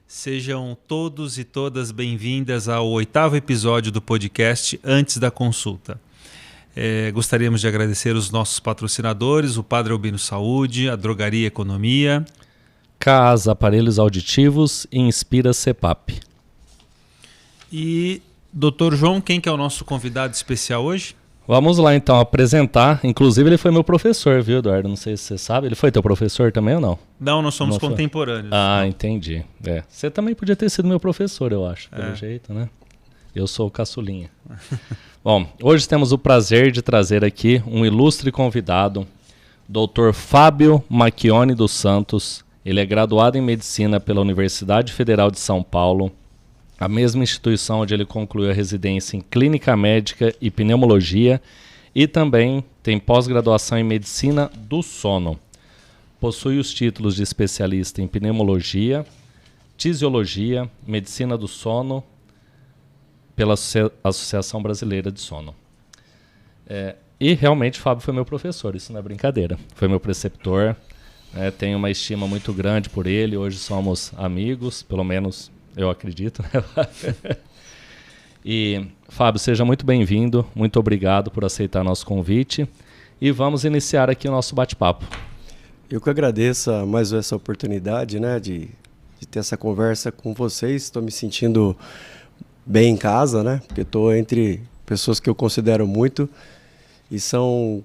Sejam todos e todas bem-vindas ao 8º episódio do podcast Antes da Consulta. Gostaríamos de agradecer os nossos patrocinadores, o Padre Albino Saúde, a Drogaria Economia, CAS Aparelhos Auditivos e Inspira CEPAP. E Dr. João, quem que é o nosso convidado especial hoje? Vamos lá então apresentar, inclusive ele foi meu professor, viu, Eduardo? Não sei se você sabe, ele foi teu professor também ou não? Não, nós somos contemporâneos. Entendi. Você também podia ter sido meu professor, eu acho, pelo jeito, né? Eu sou o caçulinha. Bom, hoje temos o prazer de trazer aqui um ilustre convidado, Dr. Fábio Macchione dos Santos. Ele é graduado em Medicina pela Universidade Federal de São Paulo, a mesma instituição onde ele concluiu a residência em Clínica Médica e Pneumologia, e também tem pós-graduação em Medicina do Sono. Possui os títulos de especialista em Pneumologia, Tisiologia, Medicina do Sono, pela Associação Brasileira de Sono. E realmente o Fábio foi meu professor, isso não é brincadeira. Foi meu preceptor, tenho uma estima muito grande por ele, hoje somos amigos, pelo menos eu acredito, né? E, Fábio, seja muito bem-vindo, muito obrigado por aceitar nosso convite e vamos iniciar aqui o nosso bate-papo. Eu que agradeço mais essa oportunidade, né, de ter essa conversa com vocês. Estou me sentindo bem em casa, né, porque estou entre pessoas que eu considero muito e são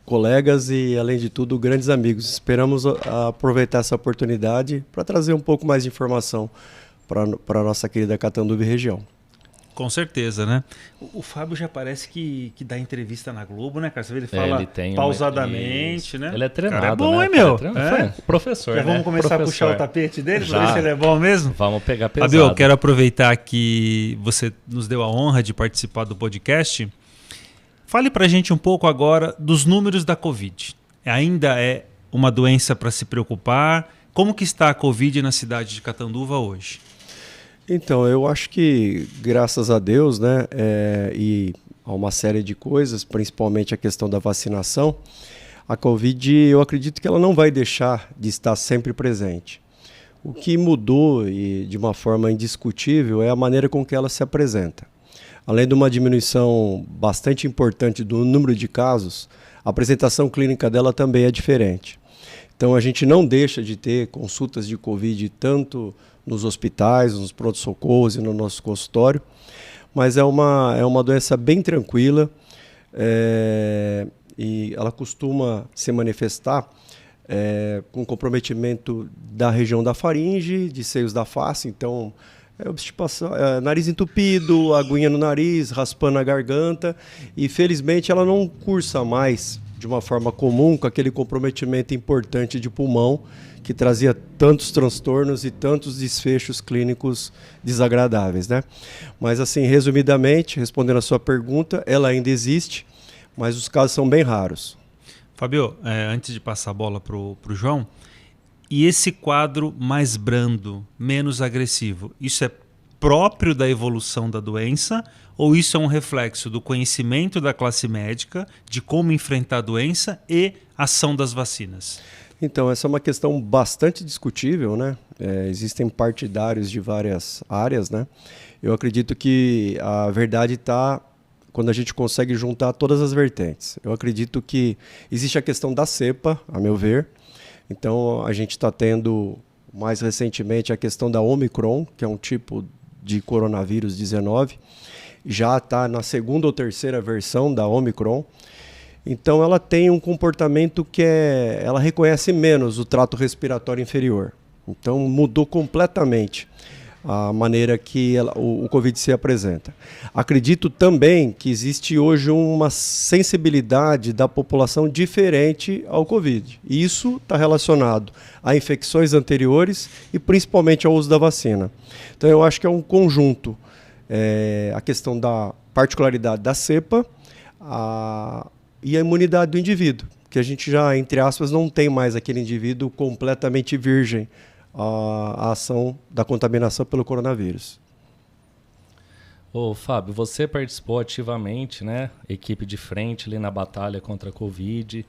colegas e, além de tudo, grandes amigos. Esperamos aproveitar essa oportunidade para trazer um pouco mais de informação para a nossa querida Catanduva e região. Com certeza, né? O Fábio já parece que dá entrevista na Globo, né, cara? Você vê, ele fala pausadamente, né? Ele é treinado, cara, é bom, né? hein, meu? Professor, já vamos começar a puxar o tapete dele para ver se ele é bom mesmo? Vamos pegar pesado. Fábio, eu quero aproveitar que você nos deu a honra de participar do podcast. Fale pra gente um pouco agora dos números da Covid. Ainda é uma doença para se preocupar? Como que está a Covid na cidade de Catanduva hoje? Então, eu acho que, graças a Deus, né, e a uma série de coisas, principalmente a questão da vacinação, a Covid, eu acredito que ela não vai deixar de estar sempre presente. O que mudou, e de uma forma indiscutível, é a maneira com que ela se apresenta. Além de uma diminuição bastante importante do número de casos, a apresentação clínica dela também é diferente. Então, a gente não deixa de ter consultas de Covid tanto nos hospitais, nos pronto-socorros e no nosso consultório, mas é uma doença bem tranquila e ela costuma se manifestar com comprometimento da região da faringe, de seios da face, então obstipação, nariz entupido, aguinha no nariz, raspando a garganta, e felizmente ela não cursa mais de uma forma comum com aquele comprometimento importante de pulmão que trazia tantos transtornos e tantos desfechos clínicos desagradáveis, né? Mas assim, resumidamente, respondendo a sua pergunta, ela ainda existe, mas os casos são bem raros. Fábio, antes de passar a bola pro João, e esse quadro mais brando, menos agressivo, isso é próprio da evolução da doença ou isso é um reflexo do conhecimento da classe médica de como enfrentar a doença e ação das vacinas? Então, essa é uma questão bastante discutível, né? Existem partidários de várias áreas, né? Eu acredito que a verdade está quando a gente consegue juntar todas as vertentes. Eu acredito que existe a questão da cepa, a meu ver. Então, a gente está tendo, mais recentemente, a questão da Omicron, que é um tipo de coronavírus 19. Já está na segunda ou terceira versão da Omicron. Então ela tem um comportamento que ela reconhece menos o trato respiratório inferior. Então mudou completamente a maneira que o Covid se apresenta. Acredito também que existe hoje uma sensibilidade da população diferente ao Covid. E isso está relacionado a infecções anteriores e principalmente ao uso da vacina. Então eu acho que é um conjunto. A questão da particularidade da cepa, e a imunidade do indivíduo, que a gente já, entre aspas, não tem mais aquele indivíduo completamente virgem à ação da contaminação pelo coronavírus. Ô, Fábio, você participou ativamente, né, equipe de frente ali na batalha contra a Covid,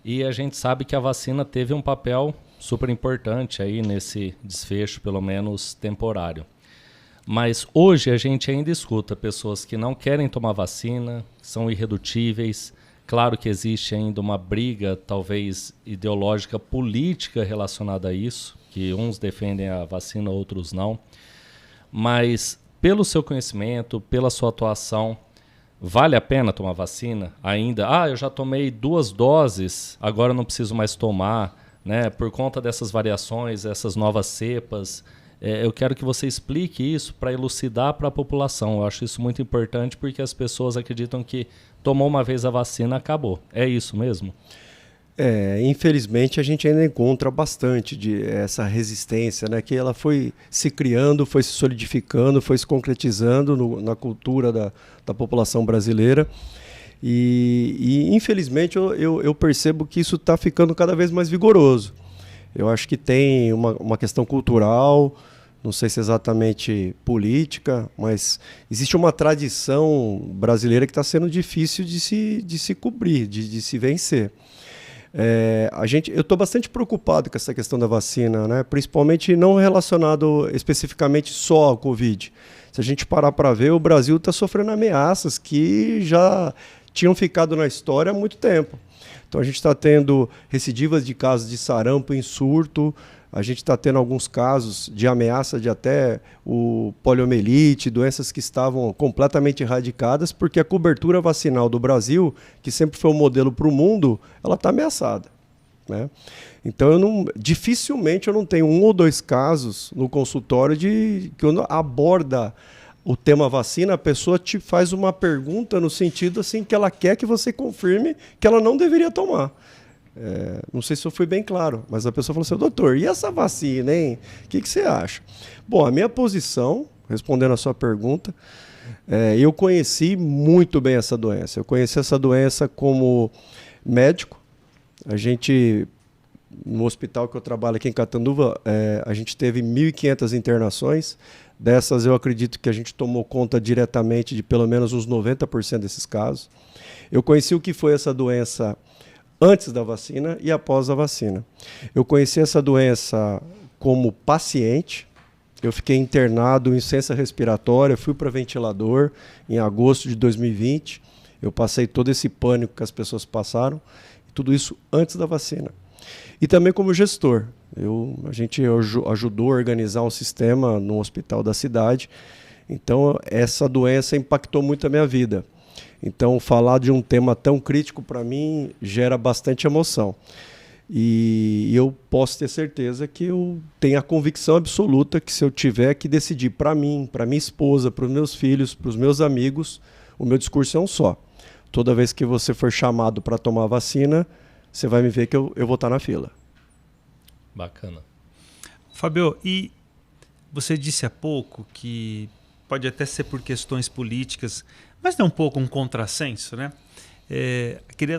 E a gente sabe que a vacina teve um papel super importante aí nesse desfecho, pelo menos temporário. Mas hoje a gente ainda escuta pessoas que não querem tomar vacina, que são irredutíveis. Claro que existe ainda uma briga, talvez ideológica, política relacionada a isso, que uns defendem a vacina, outros não. Mas pelo seu conhecimento, pela sua atuação, vale a pena tomar vacina ainda? Eu já tomei 2 doses, agora não preciso mais tomar, né? Por conta dessas variações, essas novas cepas. Eu quero que você explique isso para elucidar para a população. Eu acho isso muito importante porque as pessoas acreditam que tomou uma vez a vacina, acabou. É isso mesmo? Infelizmente a gente ainda encontra bastante essa resistência, né? Que ela foi se criando, foi se solidificando, foi se concretizando na cultura da população brasileira e infelizmente eu percebo que isso está ficando cada vez mais vigoroso. Eu acho que tem uma questão cultural, não sei se exatamente política, mas existe uma tradição brasileira que está sendo difícil de se cobrir, de se vencer. Eu estou bastante preocupado com essa questão da vacina, né? Principalmente não relacionado especificamente só ao Covid. Se a gente parar para ver, o Brasil está sofrendo ameaças que já tinham ficado na história há muito tempo. Então a gente está tendo recidivas de casos de sarampo em surto, a gente está tendo alguns casos de ameaça de até o poliomielite, doenças que estavam completamente erradicadas, porque a cobertura vacinal do Brasil, que sempre foi um modelo para o mundo, ela está ameaçada, né? Então dificilmente eu não tenho 1 ou 2 casos no consultório que quando aborda o tema vacina, a pessoa te faz uma pergunta no sentido assim que ela quer que você confirme que ela não deveria tomar. Não sei se eu fui bem claro, mas a pessoa falou assim: doutor, e essa vacina, hein? O que você acha? Bom, a minha posição, respondendo a sua pergunta, eu conheci muito bem essa doença. Eu conheci essa doença como médico. A gente, no hospital que eu trabalho aqui em Catanduva, a gente teve 1.500 internações. Dessas, eu acredito que a gente tomou conta diretamente de pelo menos uns 90% desses casos. Eu conheci o que foi essa doença antes da vacina e após a vacina. Eu conheci essa doença como paciente. Eu fiquei internado em ciência respiratória, fui para ventilador em agosto de 2020. Eu passei todo esse pânico que as pessoas passaram. Tudo isso antes da vacina. E também como gestor. A gente ajudou a organizar um sistema no hospital da cidade. Então, essa doença impactou muito a minha vida. Então, falar de um tema tão crítico para mim gera bastante emoção. E eu posso ter certeza que eu tenho a convicção absoluta que se eu tiver que decidir para mim, para minha esposa, para os meus filhos, para os meus amigos, o meu discurso é um só. Toda vez que você for chamado para tomar vacina, você vai me ver que eu vou estar na fila. Bacana. Fábio, e você disse há pouco que pode até ser por questões políticas, mas é um pouco um contrassenso, né?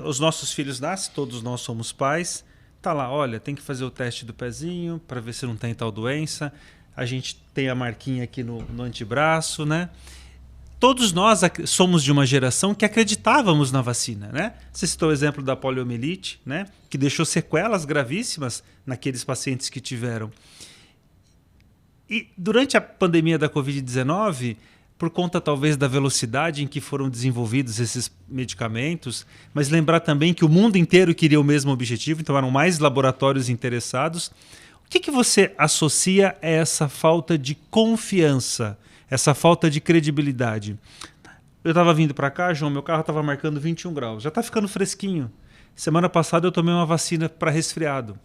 Os nossos filhos nascem, todos nós somos pais, tá lá, olha, tem que fazer o teste do pezinho para ver se não tem tal doença, a gente tem a marquinha aqui no antebraço, né? Todos nós somos de uma geração que acreditávamos na vacina, né? Você citou o exemplo da poliomielite, né? Que deixou sequelas gravíssimas naqueles pacientes que tiveram. E durante a pandemia da Covid-19, por conta talvez da velocidade em que foram desenvolvidos esses medicamentos, mas lembrar também que o mundo inteiro queria o mesmo objetivo, então eram mais laboratórios interessados. O que você associa a essa falta de confiança, essa falta de credibilidade? Eu estava vindo para cá, João, meu carro estava marcando 21 graus, já está ficando fresquinho. Semana passada eu tomei uma vacina para resfriado.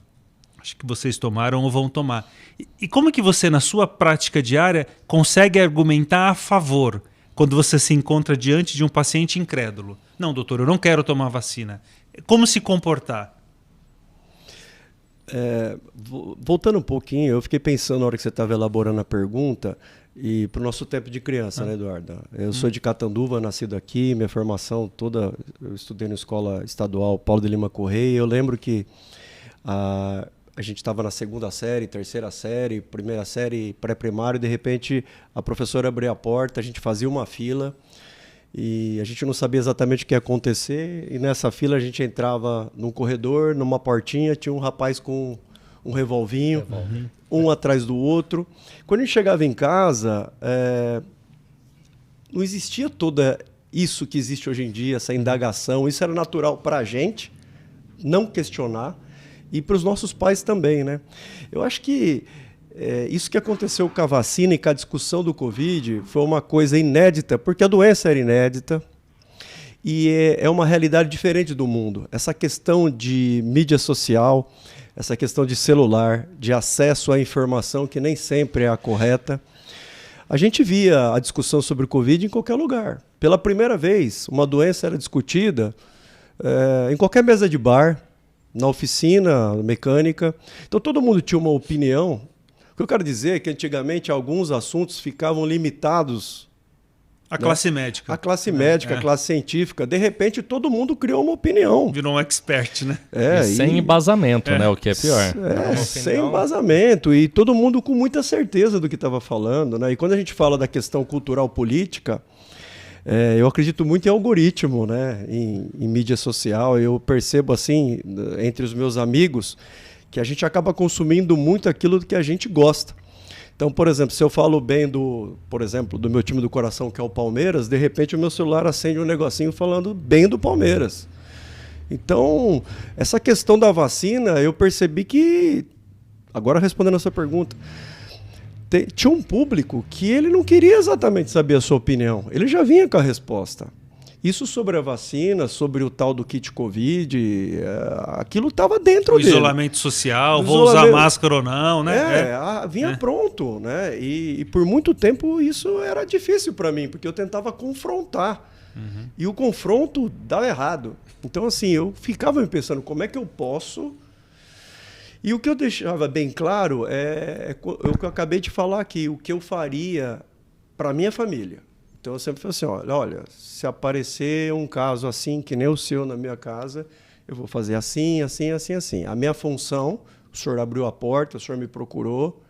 Acho que vocês tomaram ou vão tomar. E como que você, na sua prática diária, consegue argumentar a favor quando você se encontra diante de um paciente incrédulo? Não, doutor, eu não quero tomar vacina. Como se comportar? Voltando um pouquinho, eu fiquei pensando na hora que você estava elaborando a pergunta e para o nosso tempo de criança, né, Eduardo? Eu sou de Catanduva, nascido aqui, minha formação toda, eu estudei na escola estadual Paulo de Lima Correia. Eu lembro que a gente estava na 2ª série, 3ª série, 1ª série, pré-primário, e de repente a professora abria a porta, a gente fazia uma fila e a gente não sabia exatamente o que ia acontecer, e nessa fila a gente entrava num corredor, numa portinha, tinha um rapaz com um revolvinho, um atrás do outro. Quando a gente chegava em casa, não existia toda isso que existe hoje em dia, essa indagação. Isso era natural para a gente, não questionar, e para os nossos pais também, né? Eu acho que isso que aconteceu com a vacina e com a discussão do Covid foi uma coisa inédita, porque a doença era inédita e é uma realidade diferente do mundo. Essa questão de mídia social, essa questão de celular, de acesso à informação que nem sempre é a correta. A gente via a discussão sobre o Covid em qualquer lugar. Pela primeira vez, uma doença era discutida em qualquer mesa de bar, na oficina mecânica. Então todo mundo tinha uma opinião. O que eu quero dizer é que antigamente alguns assuntos ficavam limitados à classe médica. A classe médica, a classe científica. De repente todo mundo criou uma opinião. Virou um expert, né? Sem embasamento, né? O que é pior. Sem embasamento. E todo mundo com muita certeza do que estava falando, né? E quando a gente fala da questão cultural política, eu acredito muito em algoritmo, né? Em mídia social. Eu percebo assim, entre os meus amigos, que a gente acaba consumindo muito aquilo que a gente gosta. Então, por exemplo, se eu falo bem do meu time do coração, que é o Palmeiras, de repente o meu celular acende um negocinho falando bem do Palmeiras. Então, essa questão da vacina, eu percebi que, agora respondendo a sua pergunta, tinha um público que ele não queria exatamente saber a sua opinião, ele já vinha com a resposta. Isso sobre a vacina, sobre o tal do kit Covid, aquilo estava dentro dele. Isolamento social, vou usar máscara ou não, né? Vinha pronto, né? E por muito tempo isso era difícil para mim, porque eu tentava confrontar. Uhum. E o confronto dava errado. Então, assim, eu ficava me pensando, como é que eu posso... E o que eu deixava bem claro é o que eu acabei de falar aqui, o que eu faria para minha família. Então eu sempre falei assim, olha, se aparecer um caso assim, que nem o seu na minha casa, eu vou fazer assim, assim, assim, assim. A minha função, o senhor abriu a porta, o senhor me procurou,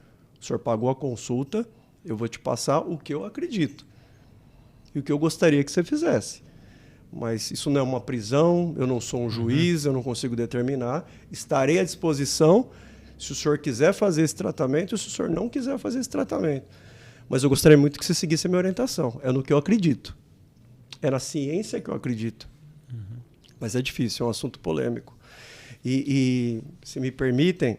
o senhor pagou a consulta, eu vou te passar o que eu acredito e o que eu gostaria que você fizesse. Mas isso não é uma prisão, eu não sou um juiz, eu não consigo determinar. Estarei à disposição se o senhor quiser fazer esse tratamento e se o senhor não quiser fazer esse tratamento. Mas eu gostaria muito que você seguisse a minha orientação. É no que eu acredito. É na ciência que eu acredito. Uhum. Mas é difícil, é um assunto polêmico. E se me permitem,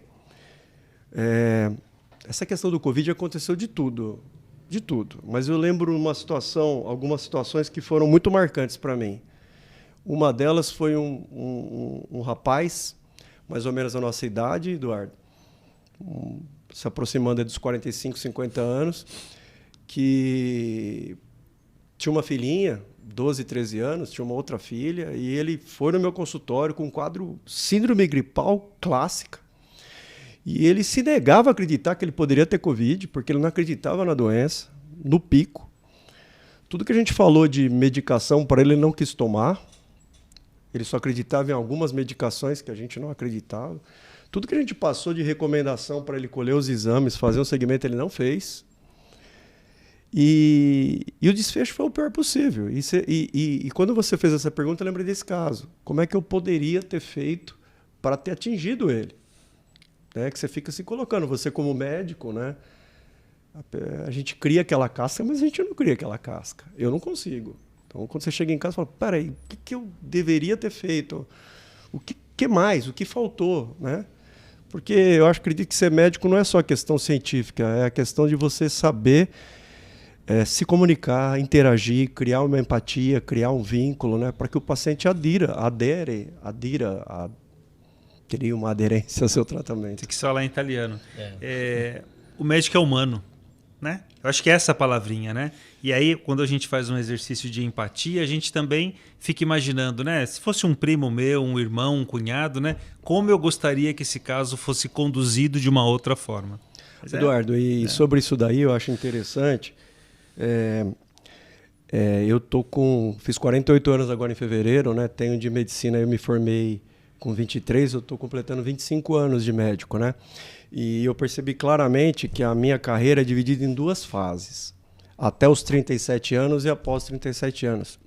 essa questão do Covid aconteceu de tudo. De tudo. Mas eu lembro algumas situações que foram muito marcantes para mim. Uma delas foi um rapaz, mais ou menos a nossa idade, Eduardo, se aproximando dos 45, 50 anos, que tinha uma filhinha, 12, 13 anos, tinha uma outra filha, e ele foi no meu consultório com um quadro síndrome gripal clássica. E ele se negava a acreditar que ele poderia ter Covid, porque ele não acreditava na doença, no pico. Tudo que a gente falou de medicação para ele não quis tomar. Ele só acreditava em algumas medicações que a gente não acreditava. Tudo que a gente passou de recomendação para ele colher os exames, fazer um segmento, ele não fez. E o desfecho foi o pior possível. E quando você fez essa pergunta, eu lembrei desse caso. Como é que eu poderia ter feito para ter atingido ele? Que você fica se colocando, você como médico, né? A gente cria aquela casca, mas a gente não cria aquela casca. Eu não consigo. Então, quando você chega em casa, você fala, peraí, o que eu deveria ter feito? O que mais? O que faltou, né? Porque eu acredito que ser médico não é só a questão científica, é a questão de você saber se comunicar, interagir, criar uma empatia, criar um vínculo, né? Para que o paciente teria uma aderência ao seu tratamento. Tem que falar em italiano. O médico é humano, né? Eu acho que é essa palavrinha, né? E aí, quando a gente faz um exercício de empatia, a gente também fica imaginando, né? Se fosse um primo meu, um irmão, um cunhado, né? Como eu gostaria que esse caso fosse conduzido de uma outra forma. Mas Eduardo, sobre isso daí eu acho interessante. Fiz 48 anos agora em fevereiro, né? Tenho de medicina, eu me formei com 23, eu estou completando 25 anos de médico, né? E eu percebi claramente que a minha carreira é dividida em duas fases. Até os 37 anos e após 37 anos.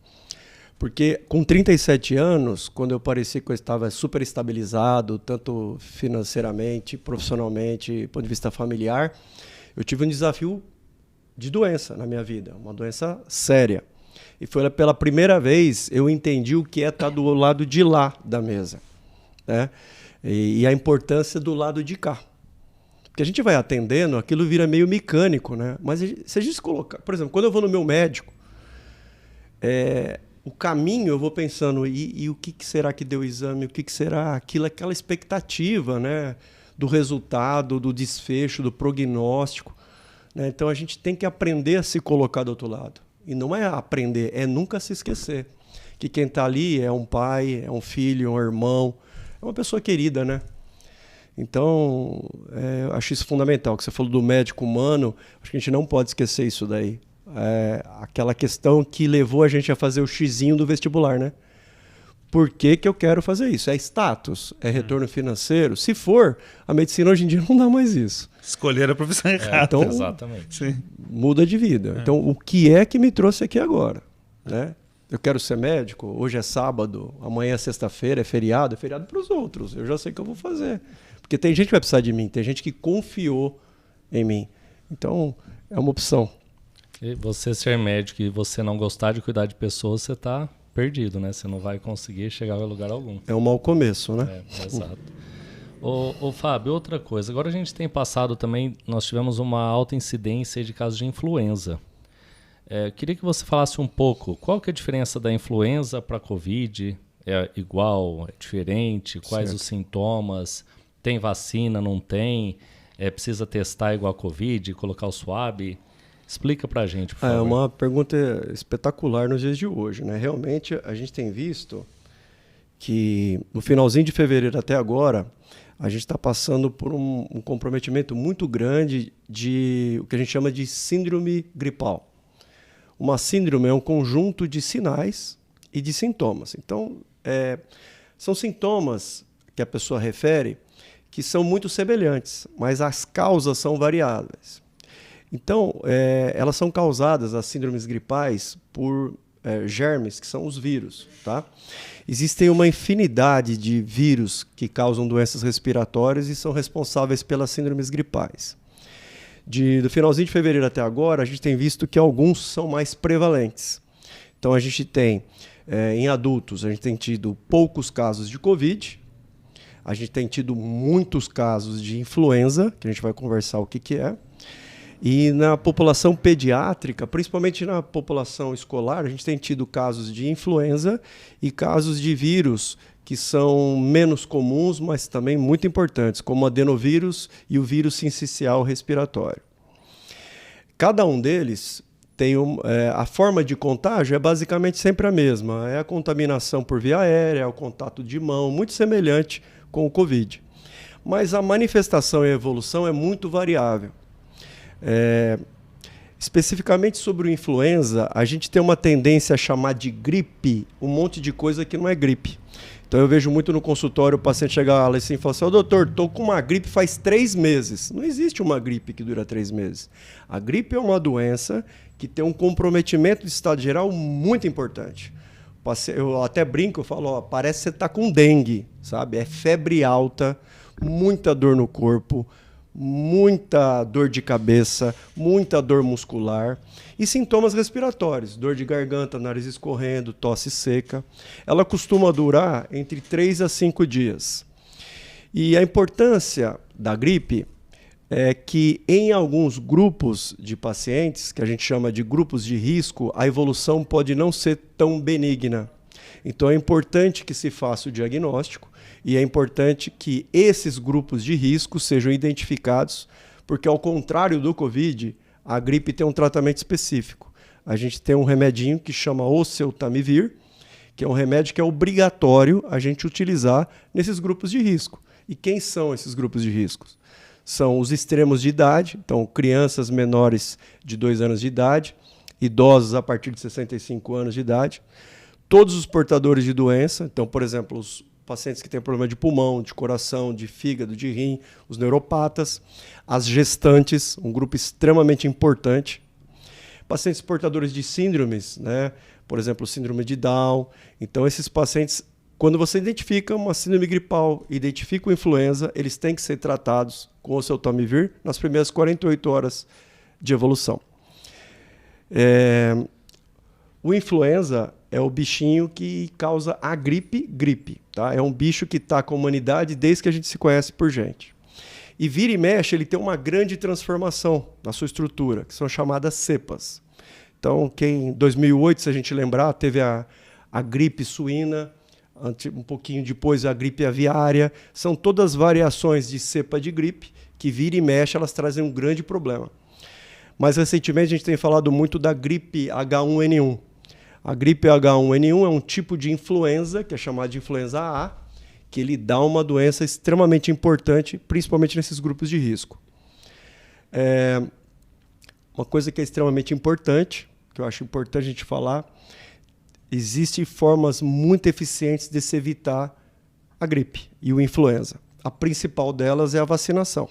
Porque com 37 anos, quando eu parecia que eu estava super estabilizado, tanto financeiramente, profissionalmente, do ponto de vista familiar, eu tive um desafio de doença na minha vida, uma doença séria. E foi pela primeira vez eu entendi o que é estar do lado de lá da mesa, né? E a importância do lado de cá. Porque a gente vai atendendo, aquilo vira meio mecânico, né? Mas se a gente se colocar... Por exemplo, quando eu vou no meu médico, o caminho eu vou pensando, e o que será que deu o exame, o que será aquilo, aquela expectativa, né? Do resultado, do desfecho, do prognóstico. Né? Então a gente tem que aprender a se colocar do outro lado. E não é aprender, é nunca se esquecer que quem está ali é um pai, é um filho, é um irmão, é uma pessoa querida, né? Então, eu acho isso fundamental. Que você falou do médico humano, acho que a gente não pode esquecer isso daí. Aquela questão que levou a gente a fazer o xizinho do vestibular, né? Por que eu quero fazer isso? É status? É retorno financeiro? Se for, a medicina hoje em dia não dá mais isso. Escolher a profissão errada. Então, exatamente. Sim. Muda de vida. Então, o que é que me trouxe aqui agora? Né? Eu quero ser médico, hoje é sábado, amanhã é sexta-feira, é feriado para os outros. Eu já sei o que eu vou fazer. Porque tem gente que vai precisar de mim, tem gente que confiou em mim. Então, é uma opção. E você ser médico e você não gostar de cuidar de pessoas, você está perdido, né? Você não vai conseguir chegar a lugar algum. É um mau começo, né? Exato. Ô Fábio, outra coisa. Agora a gente tem passado também, nós tivemos uma alta incidência de casos de influenza. Queria que você falasse um pouco, qual que é a diferença da influenza para a Covid? É igual, é diferente? Quais os sintomas? Tem vacina, não tem? Precisa testar igual a Covid, colocar o swab? Explica pra gente, por favor. É uma pergunta espetacular nos dias de hoje, né? Realmente, a gente tem visto que no finalzinho de fevereiro até agora, a gente está passando por um comprometimento muito grande de o que a gente chama de síndrome gripal. Uma síndrome é um conjunto de sinais e de sintomas. Então, são sintomas que a pessoa refere que são muito semelhantes, mas as causas são variáveis. Então, elas são causadas, as síndromes gripais, por germes, que são os vírus. Tá? Existem uma infinidade de vírus que causam doenças respiratórias e são responsáveis pelas síndromes gripais. Do finalzinho de fevereiro até agora, a gente tem visto que alguns são mais prevalentes. Então, a gente tem, em adultos, a gente tem tido poucos casos de Covid, a gente tem tido muitos casos de influenza, que a gente vai conversar o que é. E na população pediátrica, principalmente na população escolar, a gente tem tido casos de influenza e casos de vírus que são menos comuns, mas também muito importantes, como o adenovírus e o vírus sincicial respiratório. Cada um deles tem a forma de contágio é basicamente sempre a mesma. É a contaminação por via aérea, é o contato de mão, muito semelhante com o Covid. Mas a manifestação e a evolução é muito variável. Especificamente sobre o influenza, a gente tem uma tendência a chamar de gripe um monte de coisa que não é gripe. Então eu vejo muito no consultório o paciente chegar lá assim e falar assim: doutor, estou com uma gripe faz 3 meses. Não existe uma gripe que dura 3 meses. A gripe é uma doença que tem um comprometimento de estado geral muito importante. Eu até brinco, eu falo, parece que você está com dengue, sabe? É febre alta, muita dor no corpo, muita dor de cabeça, muita dor muscular e sintomas respiratórios, dor de garganta, nariz escorrendo, tosse seca. Ela costuma durar entre 3 a 5 dias. E a importância da gripe é que em alguns grupos de pacientes, que a gente chama de grupos de risco, a evolução pode não ser tão benigna. Então é importante que se faça o diagnóstico e é importante que esses grupos de risco sejam identificados, porque ao contrário do Covid, a gripe tem um tratamento específico. A gente tem um remedinho que chama oseltamivir, que é um remédio que é obrigatório a gente utilizar nesses grupos de risco. E quem são esses grupos de riscos? São os extremos de idade, então crianças menores de 2 anos de idade, idosos a partir de 65 anos de idade, todos os portadores de doença, então, por exemplo, os pacientes que têm problema de pulmão, de coração, de fígado, de rim, os neuropatas, as gestantes, um grupo extremamente importante, pacientes portadores de síndromes, né, por exemplo, síndrome de Down. Então, esses pacientes, quando você identifica uma síndrome gripal, identifica o influenza, eles têm que ser tratados com o oseltamivir nas primeiras 48 horas de evolução. O influenza é o bichinho que causa a gripe, tá? É um bicho que está com a humanidade desde que a gente se conhece por gente. E vira e mexe, ele tem uma grande transformação na sua estrutura, que são chamadas cepas. Então, em 2008, se a gente lembrar, teve a gripe suína, um pouquinho depois a gripe aviária. São todas variações de cepa de gripe que vira e mexe, elas trazem um grande problema. Mas recentemente a gente tem falado muito da gripe H1N1. A gripe H1N1 é um tipo de influenza, que é chamada de influenza A, que ele dá uma doença extremamente importante, principalmente nesses grupos de risco. Uma coisa que é extremamente importante, que eu acho importante a gente falar, existem formas muito eficientes de se evitar a gripe e o influenza. A principal delas é a vacinação.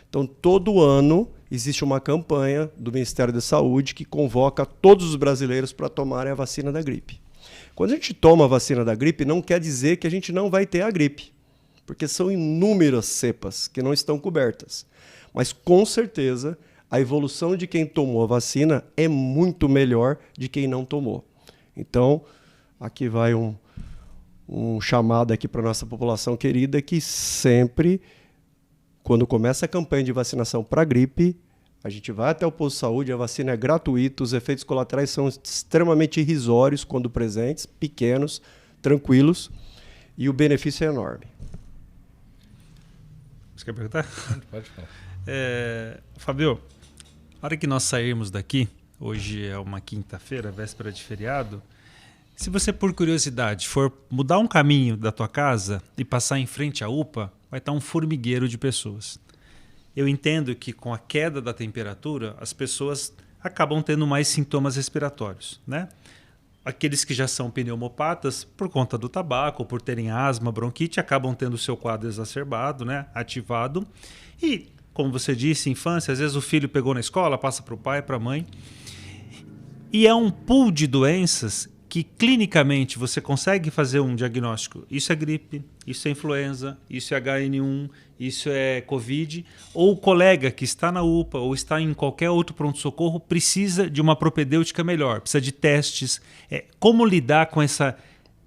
Então, todo ano existe uma campanha do Ministério da Saúde que convoca todos os brasileiros para tomarem a vacina da gripe. Quando a gente toma a vacina da gripe, não quer dizer que a gente não vai ter a gripe, porque são inúmeras cepas que não estão cobertas. Mas, com certeza, a evolução de quem tomou a vacina é muito melhor de quem não tomou. Então, aqui vai um chamado aqui para a nossa população querida que sempre, quando começa a campanha de vacinação para gripe, a gente vai até o posto de saúde, a vacina é gratuita, os efeitos colaterais são extremamente irrisórios quando presentes, pequenos, tranquilos, e o benefício é enorme. Você quer perguntar? Pode falar. Fabio, na hora que nós sairmos daqui, hoje é uma quinta-feira, véspera de feriado, se você, por curiosidade, for mudar um caminho da tua casa e passar em frente à UPA, vai estar um formigueiro de pessoas. Eu entendo que com a queda da temperatura, as pessoas acabam tendo mais sintomas respiratórios, né? Aqueles que já são pneumopatas, por conta do tabaco, ou por terem asma, bronquite, acabam tendo o seu quadro exacerbado, né? Ativado. E, como você disse, infância, às vezes o filho pegou na escola, passa para o pai, para a mãe. E é um pool de doenças que clinicamente você consegue fazer um diagnóstico. Isso é gripe, isso é influenza, isso é HN1, isso é Covid. Ou o colega que está na UPA ou está em qualquer outro pronto-socorro precisa de uma propedêutica melhor, precisa de testes. Como lidar com essa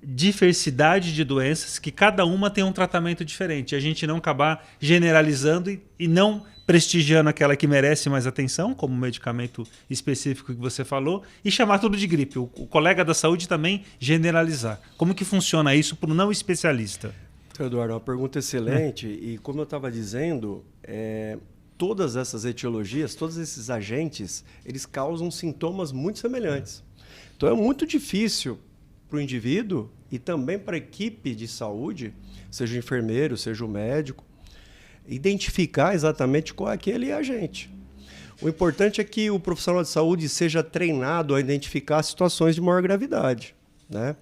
diversidade de doenças que cada uma tem um tratamento diferente. E a gente não acabar generalizando e não prestigiando aquela que merece mais atenção, como o medicamento específico que você falou, e chamar tudo de gripe. O colega da saúde também generalizar. Como que funciona isso para o não especialista? Eduardo, uma pergunta excelente. E como eu estava dizendo, todas essas etiologias, todos esses agentes, eles causam sintomas muito semelhantes. Então é muito difícil para o indivíduo e também para a equipe de saúde, seja o enfermeiro, seja o médico, identificar exatamente qual é aquele agente. O importante é que o profissional de saúde seja treinado a identificar situações de maior gravidade, né?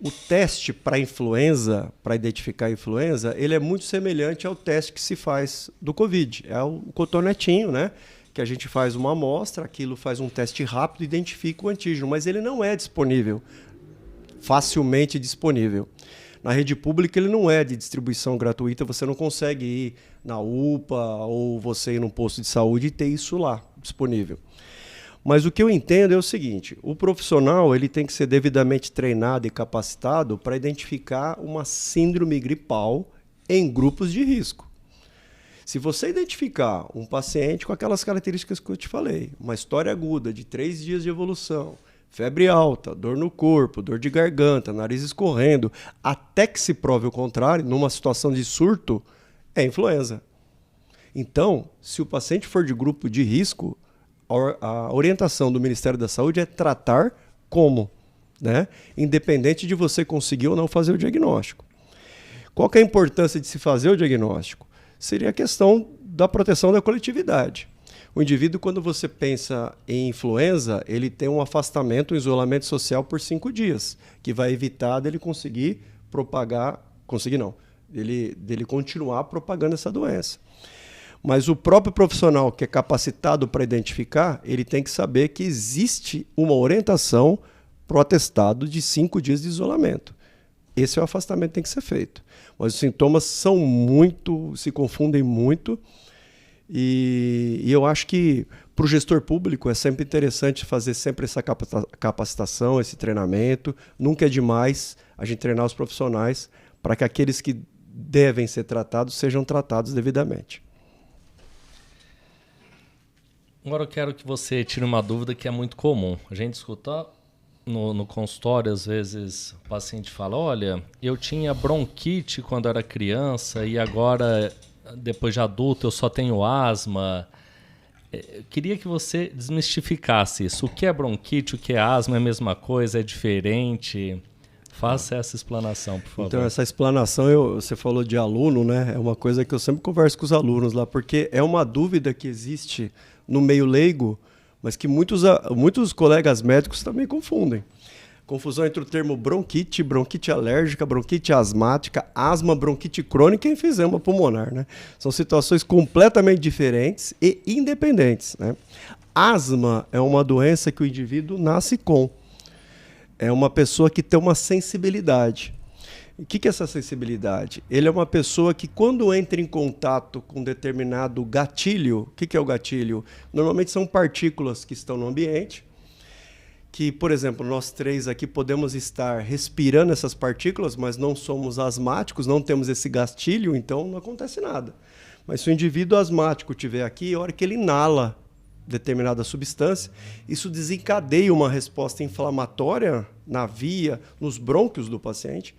O teste para influenza, para identificar a influenza, ele é muito semelhante ao teste que se faz do Covid. É o cotonetinho, né? Que a gente faz uma amostra, aquilo faz um teste rápido, identifica o antígeno, mas ele não é disponível, facilmente disponível. Na rede pública ele não é de distribuição gratuita, você não consegue ir na UPA ou você ir num posto de saúde e ter isso lá disponível. Mas o que eu entendo é o seguinte, o profissional ele tem que ser devidamente treinado e capacitado para identificar uma síndrome gripal em grupos de risco. Se você identificar um paciente com aquelas características que eu te falei, uma história aguda de 3 dias de evolução, febre alta, dor no corpo, dor de garganta, nariz escorrendo, até que se prove o contrário, numa situação de surto, é influenza. Então, se o paciente for de grupo de risco, a orientação do Ministério da Saúde é tratar como, né? Independente de você conseguir ou não fazer o diagnóstico. Qual que é a importância de se fazer o diagnóstico? Seria a questão da proteção da coletividade. O indivíduo, quando você pensa em influenza, ele tem um afastamento, um isolamento social por 5 dias, que vai evitar dele conseguir propagar, dele continuar propagando essa doença. Mas o próprio profissional que é capacitado para identificar, ele tem que saber que existe uma orientação para o atestado de 5 dias de isolamento. Esse é o afastamento que tem que ser feito. Mas os sintomas se confundem muito, e eu acho que para o gestor público é sempre interessante fazer sempre essa capacitação, esse treinamento. Nunca é demais a gente treinar os profissionais para que aqueles que devem ser tratados sejam tratados devidamente. Agora eu quero que você tire uma dúvida que é muito comum. A gente escuta no consultório, às vezes o paciente fala, olha, eu tinha bronquite quando era criança e agora, depois de adulto, eu só tenho asma. Eu queria que você desmistificasse isso. O que é bronquite, o que é asma, é a mesma coisa, é diferente? Faça essa explanação, por favor. Então, essa explanação, você falou de aluno, né? É uma coisa que eu sempre converso com os alunos lá, porque é uma dúvida que existe no meio leigo, mas que muitos colegas médicos também confundem. Confusão entre o termo bronquite, bronquite alérgica, bronquite asmática, asma, bronquite crônica e enfisema pulmonar, né? São situações completamente diferentes e independentes, né? Asma é uma doença que o indivíduo nasce com. É uma pessoa que tem uma sensibilidade. O que é essa sensibilidade? Ele é uma pessoa que, quando entra em contato com determinado gatilho, o que é o gatilho? Normalmente são partículas que estão no ambiente, que, por exemplo, nós 3 aqui podemos estar respirando essas partículas, mas não somos asmáticos, não temos esse gatilho, então não acontece nada. Mas se o indivíduo asmático estiver aqui, a hora que ele inala determinada substância, isso desencadeia uma resposta inflamatória na via, nos brônquios do paciente.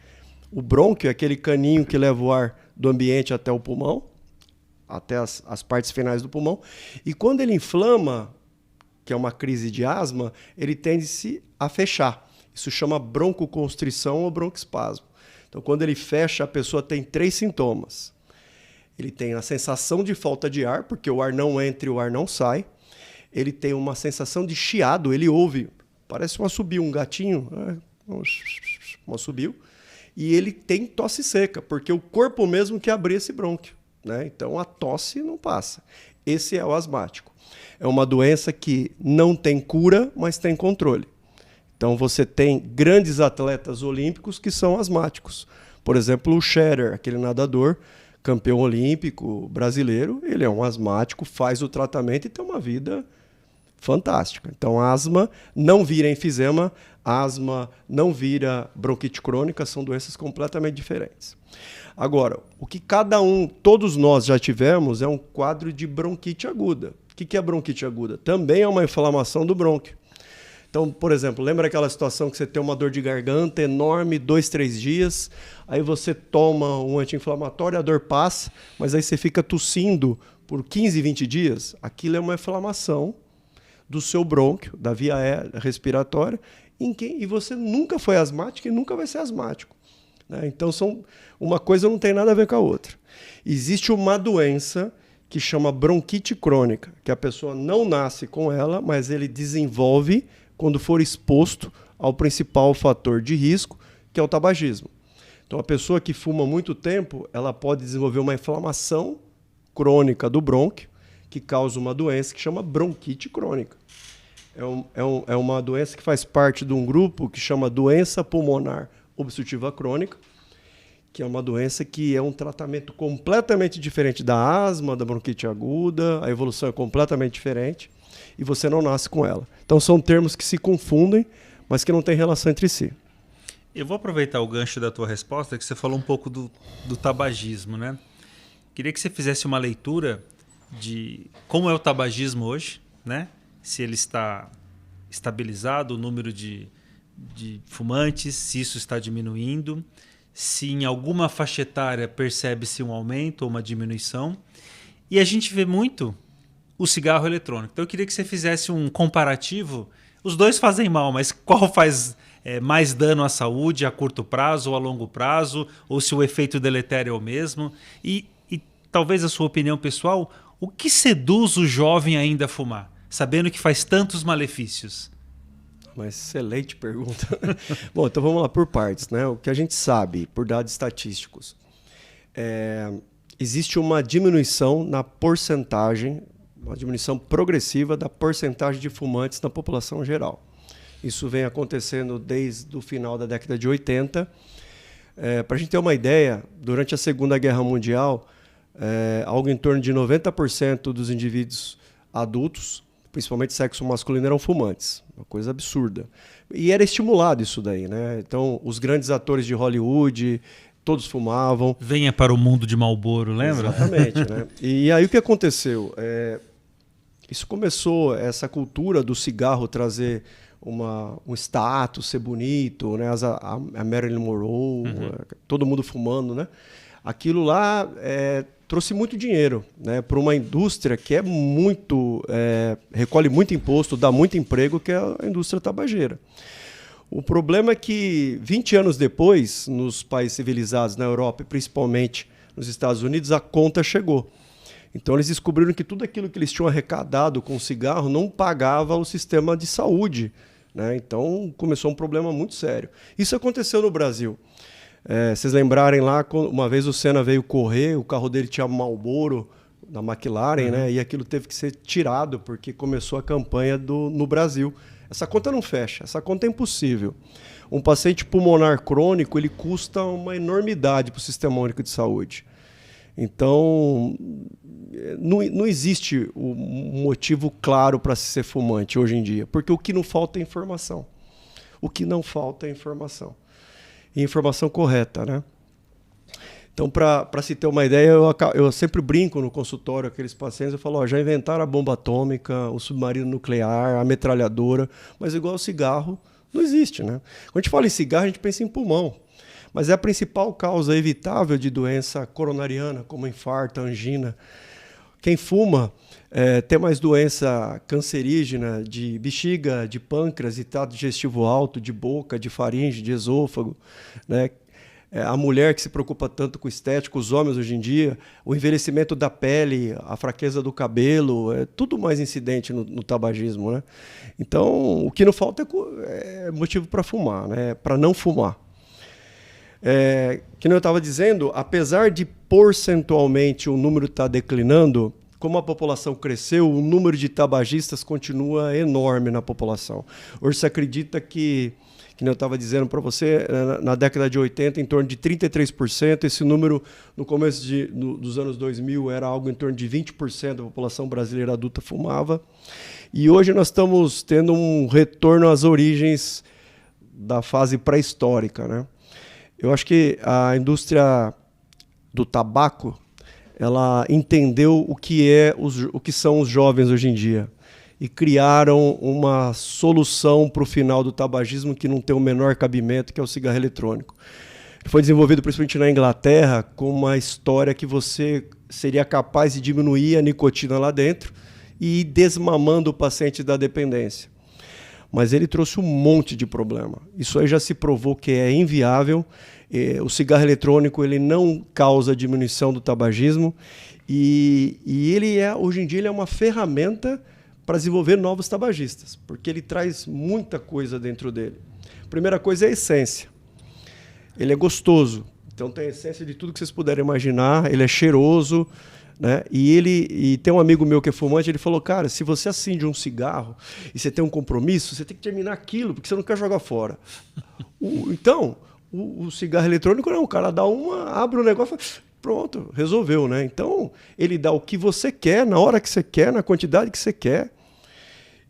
O brônquio é aquele caninho que leva o ar do ambiente até o pulmão, até as partes finais do pulmão. E quando ele inflama, que é uma crise de asma, ele tende-se a fechar. Isso chama broncoconstrição ou broncoespasmo. Então, quando ele fecha, a pessoa tem 3 sintomas. Ele tem a sensação de falta de ar, porque o ar não entra e o ar não sai. Ele tem uma sensação de chiado, ele ouve, parece um assobio, um gatinho, um assobio. E ele tem tosse seca, porque o corpo mesmo que abre esse brônquio, né? Então a tosse não passa. Esse é o asmático. É uma doença que não tem cura, mas tem controle. Então você tem grandes atletas olímpicos que são asmáticos. Por exemplo, o Scherer, aquele nadador, campeão olímpico brasileiro, ele é um asmático, faz o tratamento e tem uma vida fantástica. Então, asma não vira enfisema, asma não vira bronquite crônica, são doenças completamente diferentes. Agora, o que todos nós já tivemos é um quadro de bronquite aguda. O que é bronquite aguda? Também é uma inflamação do brônquio. Então, por exemplo, lembra aquela situação que você tem uma dor de garganta enorme, 2, 3 dias, aí você toma um anti-inflamatório, a dor passa, mas aí você fica tossindo por 15, 20 dias? Aquilo é uma inflamação do seu brônquio, da via respiratória, e você nunca foi asmático e nunca vai ser asmático, né? Então, uma coisa não tem nada a ver com a outra. Existe uma doença que chama bronquite crônica, que a pessoa não nasce com ela, mas ele desenvolve quando for exposto ao principal fator de risco, que é o tabagismo. Então, a pessoa que fuma muito tempo, ela pode desenvolver uma inflamação crônica do brônquio, que causa uma doença que chama bronquite crônica. É uma doença que faz parte de um grupo que chama doença pulmonar obstrutiva crônica, que é uma doença que é um tratamento completamente diferente da asma, da bronquite aguda, a evolução é completamente diferente e você não nasce com ela. Então são termos que se confundem, mas que não têm relação entre si. Eu vou aproveitar o gancho da tua resposta, que você falou um pouco do tabagismo, né? Queria que você fizesse uma leitura de como é o tabagismo hoje, né? Se ele está estabilizado, o número de fumantes, se isso está diminuindo, se em alguma faixa etária percebe-se um aumento ou uma diminuição. E a gente vê muito o cigarro eletrônico. Então eu queria que você fizesse um comparativo. Os dois fazem mal, mas qual faz mais dano à saúde a curto prazo ou a longo prazo? Ou se o efeito deletério é o mesmo? E talvez a sua opinião pessoal, o que seduz o jovem ainda a fumar, sabendo que faz tantos malefícios? Uma excelente pergunta. Bom, então vamos lá por partes, né? O que a gente sabe, por dados estatísticos, existe uma diminuição na porcentagem, uma diminuição progressiva da porcentagem de fumantes na população geral. Isso vem acontecendo desde o final da década de 80. Para a gente ter uma ideia, durante a Segunda Guerra Mundial, algo em torno de 90% dos indivíduos adultos, principalmente sexo masculino, eram fumantes. Uma coisa absurda. E era estimulado isso daí, né? Então, os grandes atores de Hollywood, todos fumavam. Venha para o mundo de Marlboro, lembra? Exatamente, né? E aí o que aconteceu? Isso começou, essa cultura do cigarro trazer um status, ser bonito, né? A Marilyn Monroe, todo mundo fumando, né? Aquilo lá trouxe muito dinheiro, né, para uma indústria que recolhe muito imposto, dá muito emprego, que é a indústria tabageira. O problema é que 20 anos depois, nos países civilizados, na Europa e principalmente nos Estados Unidos, a conta chegou. Então eles descobriram que tudo aquilo que eles tinham arrecadado com o cigarro não pagava o sistema de saúde, né? Então começou um problema muito sério. Isso aconteceu no Brasil. Vocês lembrarem lá, uma vez o Senna veio correr, o carro dele tinha Marlboro na McLaren, né? E aquilo teve que ser tirado porque começou a campanha no Brasil. Essa conta não fecha, essa conta é impossível. Um paciente pulmonar crônico, ele custa uma enormidade para o Sistema Único de Saúde. Então, não existe um motivo claro para se ser fumante hoje em dia, porque o que não falta é informação. O que não falta é informação. E informação correta, né? Então, para se ter uma ideia, eu sempre brinco no consultório com aqueles pacientes, eu falo, já inventaram a bomba atômica, o submarino nuclear, a metralhadora, mas igual ao cigarro, não existe, né? Quando a gente fala em cigarro, a gente pensa em pulmão, mas é a principal causa evitável de doença coronariana, como infarto, angina. Quem fuma tem mais doença cancerígena de bexiga, de pâncreas, de trato digestivo alto, de boca, de faringe, de esôfago, né? A mulher que se preocupa tanto com estética, os homens hoje em dia, o envelhecimento da pele, a fraqueza do cabelo, é tudo mais incidente no tabagismo, né? Então, o que não falta é motivo para fumar, né? Para não fumar. Que eu estava dizendo, apesar de percentualmente o número estar declinando, como a população cresceu, o número de tabagistas continua enorme na população. Hoje se acredita que eu estava dizendo para você, na década de 80, em torno de 33%. Esse número, no começo dos anos 2000, era algo em torno de 20% da população brasileira adulta fumava. E hoje nós estamos tendo um retorno às origens da fase pré-histórica, né? Eu acho que a indústria do tabaco, ela entendeu o que são os jovens hoje em dia e criaram uma solução para o final do tabagismo que não tem o menor cabimento, que é o cigarro eletrônico. Ele foi desenvolvido principalmente na Inglaterra com uma história que você seria capaz de diminuir a nicotina lá dentro e ir desmamando o paciente da dependência. Mas ele trouxe um monte de problema. Isso aí já se provou que é inviável. O cigarro eletrônico ele não causa diminuição do tabagismo e hoje em dia ele é uma ferramenta para desenvolver novos tabagistas, porque ele traz muita coisa dentro dele. A primeira coisa é a essência. Ele é gostoso, então tem a essência de tudo que vocês puderem imaginar, ele é cheiroso, né? E tem um amigo meu que é fumante, ele falou, cara, se você acende um cigarro e você tem um compromisso, você tem que terminar aquilo, porque você não quer jogar fora. Então, o cigarro eletrônico não, o cara dá abre o negócio, pronto, resolveu, né? Então, ele dá o que você quer, na hora que você quer, na quantidade que você quer.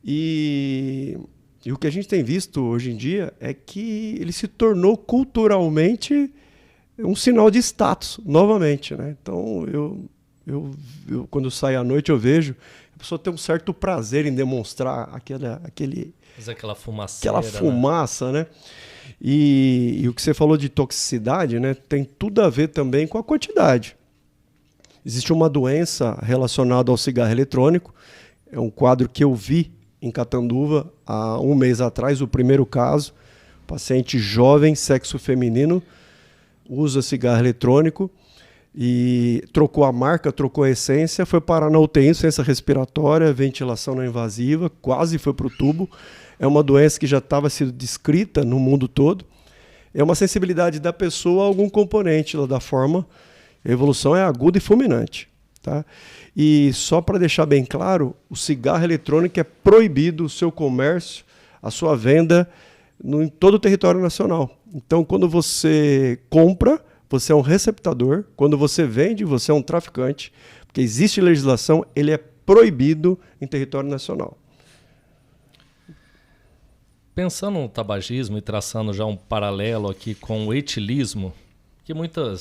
E o que a gente tem visto hoje em dia é que ele se tornou culturalmente um sinal de status, novamente, né? Então, eu quando saio à noite, eu vejo a pessoa tem um certo prazer em demonstrar aquela fumaça, né? E o que você falou de toxicidade, né, tem tudo a ver também com a quantidade. Existe uma doença relacionada ao cigarro eletrônico, é um quadro que eu vi em Catanduva há um mês atrás, o primeiro caso, paciente jovem, sexo feminino, usa cigarro eletrônico e trocou a marca, trocou a essência, foi parar na UTI, insuficiência respiratória, ventilação não invasiva, quase foi para o tubo. É uma doença que já estava sendo descrita no mundo todo. É uma sensibilidade da pessoa a algum componente da forma. A evolução é aguda e fulminante. Tá? E só para deixar bem claro, o cigarro eletrônico é proibido o seu comércio a sua venda em todo o território nacional. Então, quando você compra, você é um receptador. Quando você vende, você é um traficante. Porque existe legislação, ele é proibido em território nacional. Pensando no tabagismo e traçando já um paralelo aqui com o etilismo, que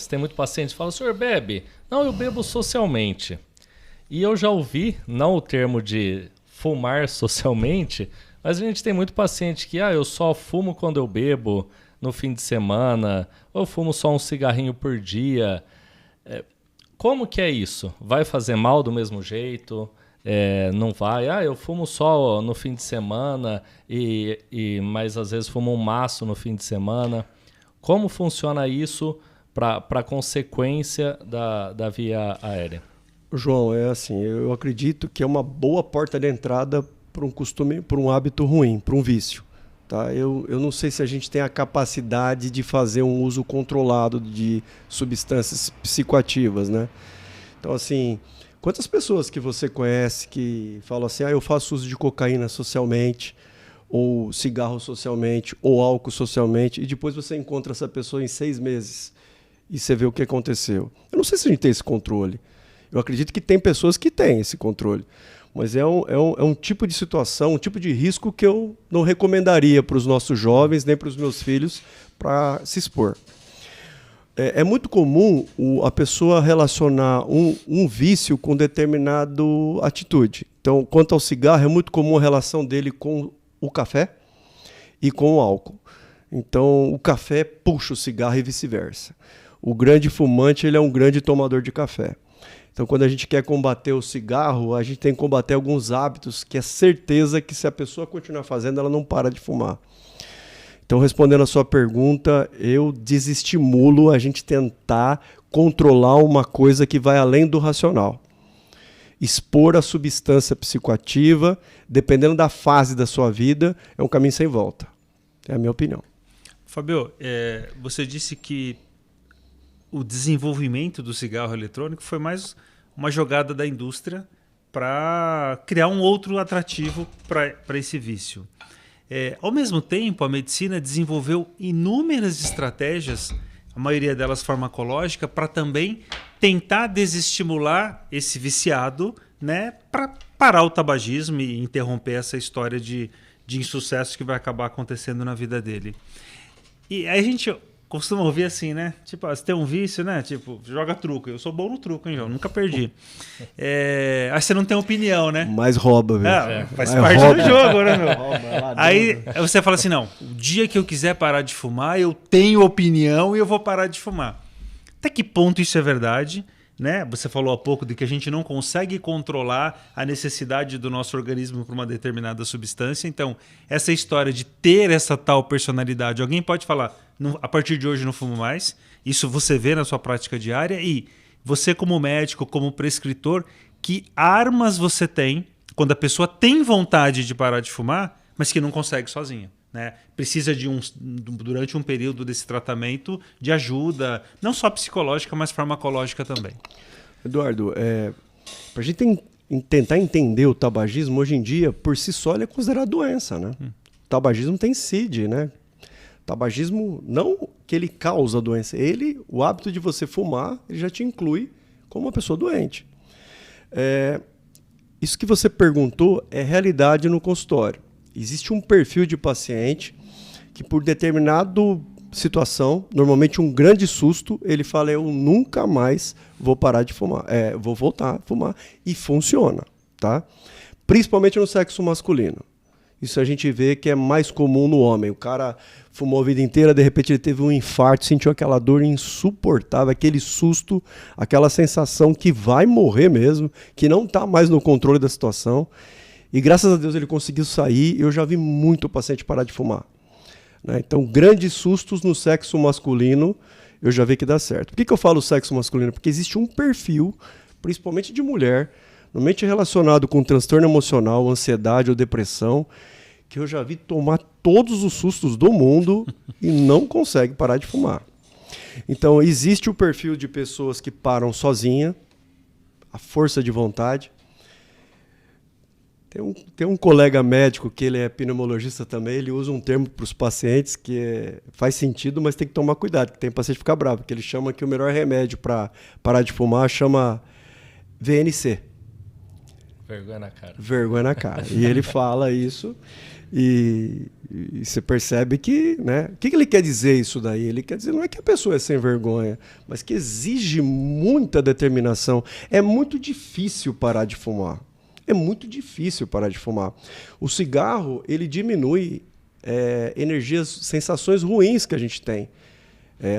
tem muito paciente que fala, o senhor bebe? Não, eu bebo socialmente. E eu já ouvi, não o termo de fumar socialmente, mas a gente tem muito paciente que, eu só fumo quando eu bebo no fim de semana, ou eu fumo só um cigarrinho por dia. Como que é isso? Vai fazer mal do mesmo jeito? Não vai? Eu fumo só no fim de semana, mas às vezes fumo um maço no fim de semana. Como funciona isso para a consequência da via aérea? João, é assim, eu acredito que é uma boa porta de entrada para um costume, para um hábito ruim, para um vício. Tá? Eu não sei se a gente tem a capacidade de fazer um uso controlado de substâncias psicoativas, né? Então, assim, quantas pessoas que você conhece que falam assim, eu faço uso de cocaína socialmente, ou cigarro socialmente, ou álcool socialmente, e depois você encontra essa pessoa em 6 meses e você vê o que aconteceu. Eu não sei se a gente tem esse controle. Eu acredito que tem pessoas que têm esse controle. Mas é um tipo de situação, um tipo de risco que eu não recomendaria para os nossos jovens, nem para os meus filhos, para se expor. É muito comum a pessoa relacionar um vício com determinada atitude. Então, quanto ao cigarro, é muito comum a relação dele com o café e com o álcool. Então, o café puxa o cigarro e vice-versa. O grande fumante, ele é um grande tomador de café. Então, quando a gente quer combater o cigarro, a gente tem que combater alguns hábitos que é certeza que se a pessoa continuar fazendo, ela não para de fumar. Então, respondendo a sua pergunta, eu desestimulo a gente tentar controlar uma coisa que vai além do racional. Expor a substância psicoativa, dependendo da fase da sua vida, é um caminho sem volta. É a minha opinião. Fabio, você disse que o desenvolvimento do cigarro eletrônico foi mais uma jogada da indústria para criar um outro atrativo para esse vício. Ao mesmo tempo, a medicina desenvolveu inúmeras estratégias, a maioria delas farmacológica, para também tentar desestimular esse viciado, né, para parar o tabagismo e interromper essa história de insucesso que vai acabar acontecendo na vida dele. E aí a gente costuma ouvir assim, né? Tipo, você tem um vício, né? Tipo, joga truco. Eu sou bom no truco, hein, João? Nunca perdi. Aí você não tem opinião, né? Mas rouba, velho. Faz parte do jogo, né, meu? Aí você fala assim, não, o dia que eu quiser parar de fumar, eu tenho opinião e eu vou parar de fumar. Até que ponto isso é verdade? Né? Você falou há pouco de que a gente não consegue controlar a necessidade do nosso organismo por uma determinada substância. Então, essa história de ter essa tal personalidade, alguém pode falar, a partir de hoje não fumo mais. Isso você vê na sua prática diária. E você, como médico, como prescritor, que armas você tem quando a pessoa tem vontade de parar de fumar, mas que não consegue sozinha? Né? Precisa durante um período desse tratamento de ajuda, não só psicológica, mas farmacológica também. Eduardo, para a gente tentar entender o tabagismo, hoje em dia, por si só, ele é considerado doença. Né? O tabagismo tem CID, né? O tabagismo, não que ele causa a doença, o hábito de você fumar, ele já te inclui como uma pessoa doente. Isso que você perguntou é realidade no consultório. Existe um perfil de paciente que, por determinada situação, normalmente um grande susto, ele fala, eu nunca mais vou parar de fumar, vou voltar a fumar, e funciona, tá? Principalmente no sexo masculino. Isso a gente vê que é mais comum no homem. O cara fumou a vida inteira, de repente ele teve um infarto, sentiu aquela dor insuportável, aquele susto, aquela sensação que vai morrer mesmo, que não está mais no controle da situação. E graças a Deus ele conseguiu sair. Eu já vi muito paciente parar de fumar. Né? Então, grandes sustos no sexo masculino, eu já vi que dá certo. Por que eu falo sexo masculino? Porque existe um perfil, principalmente de mulher, normalmente relacionado com transtorno emocional, ansiedade ou depressão, que eu já vi tomar todos os sustos do mundo e não consegue parar de fumar. Então, existe o perfil de pessoas que param sozinha, a força de vontade. Tem um colega médico que ele é pneumologista também, ele usa um termo para os pacientes que faz sentido, mas tem que tomar cuidado, que tem paciente que fica bravo, porque ele chama que o melhor remédio para parar de fumar chama VNC. Vergonha na cara. Vergonha na cara. E ele fala isso e você percebe que, né? O que ele quer dizer isso daí? Ele quer dizer não é que a pessoa é sem vergonha, mas que exige muita determinação. É muito difícil parar de fumar. É muito difícil parar de fumar. O cigarro, ele diminui energias, sensações ruins que a gente tem.